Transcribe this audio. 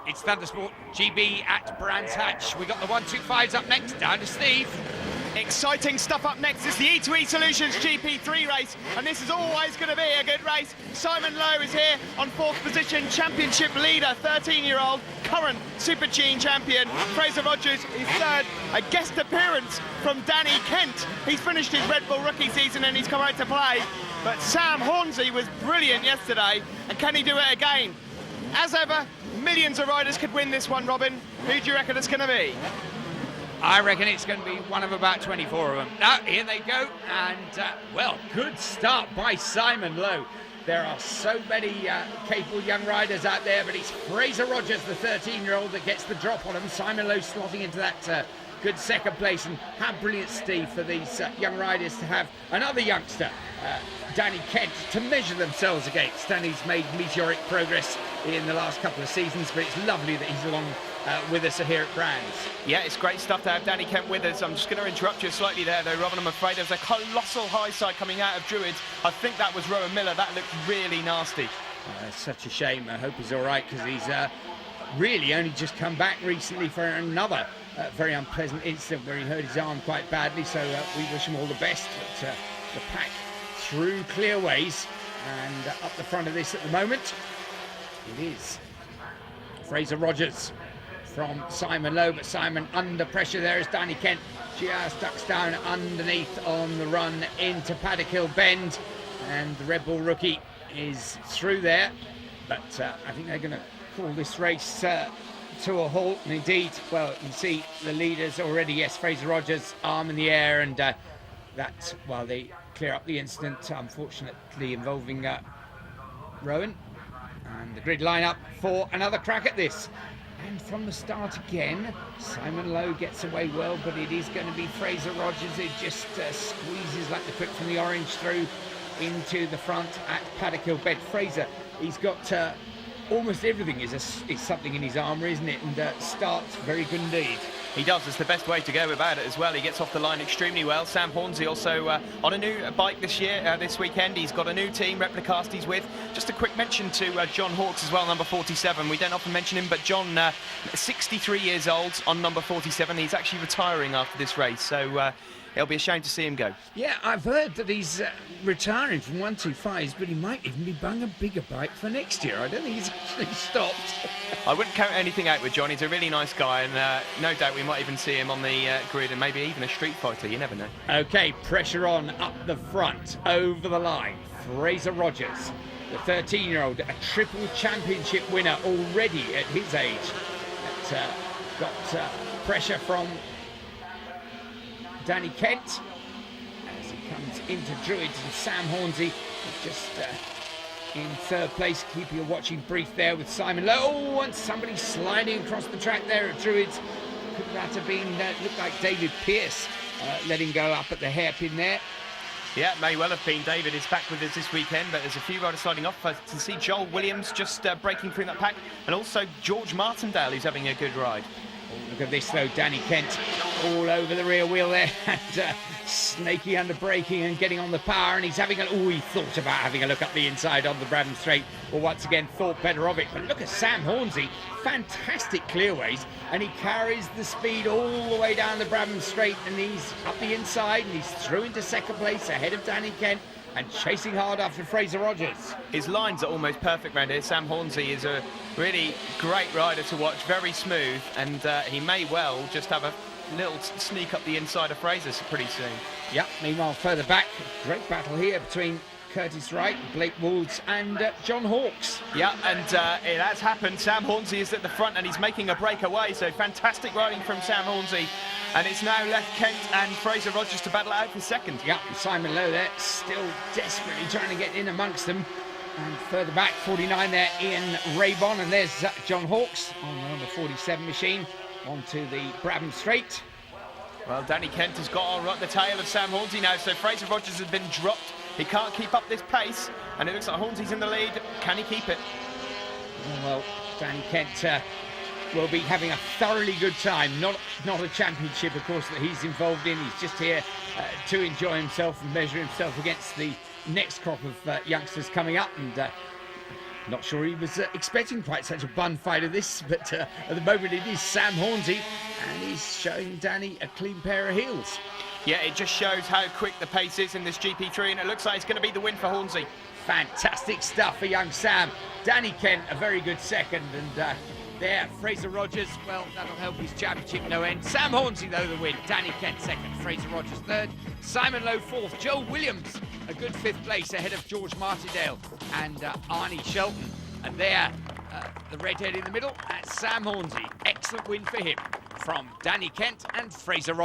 It's Thundersport GB at Brands Hatch. We got the 125s up next, down to Steve. Exciting stuff up next is the E2E Solutions GP3 race, and this is always going to be a good race. Simon Lowe is here on 4th position, championship leader, 13-year-old, current Super Gene champion. Fraser Rogers is third, a guest appearance from Danny Kent. He's finished his Red Bull rookie season and he's come out to play. But Sam Hornsey was brilliant yesterday, and can he do it again? As ever, millions of riders could win this one, Robin. Who do you reckon it's going to be? I reckon it's going to be one of about 24 of them. Now, here they go, and, well, good start by Simon Lowe. There are so many capable young riders out there, but it's Fraser Rogers, the 13-year-old, that gets the drop on him. Simon Lowe slotting into that good second place, and how brilliant, Steve, for these young riders to have another youngster, Danny Kent, to measure themselves against. Danny's made meteoric progress in the last couple of seasons, but it's lovely that he's along with us here at Brands. Yeah, it's great stuff to have Danny Kent with us. I'm just going to interrupt you slightly there, though, Robin. I'm afraid there's a colossal high side coming out of Druids. I think that was Rowan Miller. That looked really nasty. It's such a shame. I hope he's all right, because he's really only just come back recently for another very unpleasant incident where he hurt his arm quite badly. So we wish him all the best. But the pack through Clearways and up the front of this at the moment, it is Fraser Rogers from Simon Lowe, but Simon under pressure there as Danny Kent just ducks down underneath on the run into Paddock Hill Bend, and the Red Bull rookie is through there, but I think they're going to call this race to a halt. And indeed, well, you can see the leaders already. Yes, Fraser Rogers, arm in the air, and that, while they clear up the incident, unfortunately involving Rowan, and the grid line up for another crack at this. And from the start again, Simon Lowe gets away well, but it is going to be Fraser Rogers who just squeezes like the quick from the orange through into the front at Paddock Hill Bend. Fraser, he's got almost everything is something in his armour, isn't it? And starts very good indeed. He does. It's the best way to go about it as well. He gets off the line extremely well. Sam Hornsey also on a new bike this year, this weekend. He's got a new team, Replicast, he's with. Just a quick mention to John Hawkes as well, number 47. We don't often mention him, but John, 63 years old on number 47. He's actually retiring after this race, so it'll be a shame to see him go. Yeah, I've heard that he's retiring from 125s, but he might even be buying a bigger bike for next year. I don't think he's actually stopped. I wouldn't count anything out with John. He's a really nice guy, and no doubt we might even see him on the grid, and maybe even a street fighter. You never know. OK, pressure on up the front, over the line. Fraser Rogers, the 13-year-old, a triple championship winner already at his age. But, got pressure from Danny Kent as he comes into Druids, and Sam Hornsey just in third place. Keep your watching brief there with Simon Lowe. Oh, and somebody sliding across the track there at Druids. Could that have been, looked like David Pearce letting go up at the hairpin there. Yeah, may well have been. David is back with us this weekend, but there's a few riders sliding off. I can see Joel Williams just breaking through that pack, and also George Martindale, who's having a good ride. Oh, look at this though, Danny Kent all over the rear wheel there, and snaky under braking and getting on the power, and he's having he thought about having a look up the inside on the Brabham Straight. Well, once again, thought better of it. But look at Sam Hornsey, fantastic clearways, and he carries the speed all the way down the Brabham Straight, and he's up the inside, and he's through into second place ahead of Danny Kent, and chasing hard after Fraser Rogers. His lines are almost perfect round here. Sam Hornsey is a really great rider to watch, very smooth, and he may well just have a little sneak up the inside of Fraser pretty soon. Yep, meanwhile further back, great battle here between Curtis Wright, Blake Wolds and John Hawkes. Yeah, and it has happened. Sam Hornsey is at the front and he's making a breakaway, so fantastic riding from Sam Hornsey. And it's now left Kent and Fraser Rogers to battle out for second. Yeah, Simon Lowe there, still desperately trying to get in amongst them. And further back, 49 there, Ian Raybon, and there's John Hawkes on the number 47 machine onto the Brabham Straight. Well, Danny Kent has got on the tail of Sam Hornsey now, so Fraser Rogers has been dropped. He can't keep up this pace, and it looks like Hornsey's in the lead. Can he keep it? Well, Danny Kent will be having a thoroughly good time. Not a championship, of course, that he's involved in. He's just here to enjoy himself and measure himself against the next crop of youngsters coming up. And Not sure he was expecting quite such a bun fight of this, but at the moment it is Sam Hornsey, and he's showing Danny a clean pair of heels. Yeah, it just shows how quick the pace is in this GP3, and it looks like it's going to be the win for Hornsey. Fantastic stuff for young Sam. Danny Kent, a very good second, and there, Fraser Rogers, well, that'll help his championship no end. Sam Hornsey, though, the win. Danny Kent second, Fraser Rogers third, Simon Lowe fourth, Joe Williams, a good fifth place ahead of George Martindale and Arnie Shelton. And there, the redhead in the middle, that's Sam Hornsey. Excellent win for him from Danny Kent and Fraser Rogers.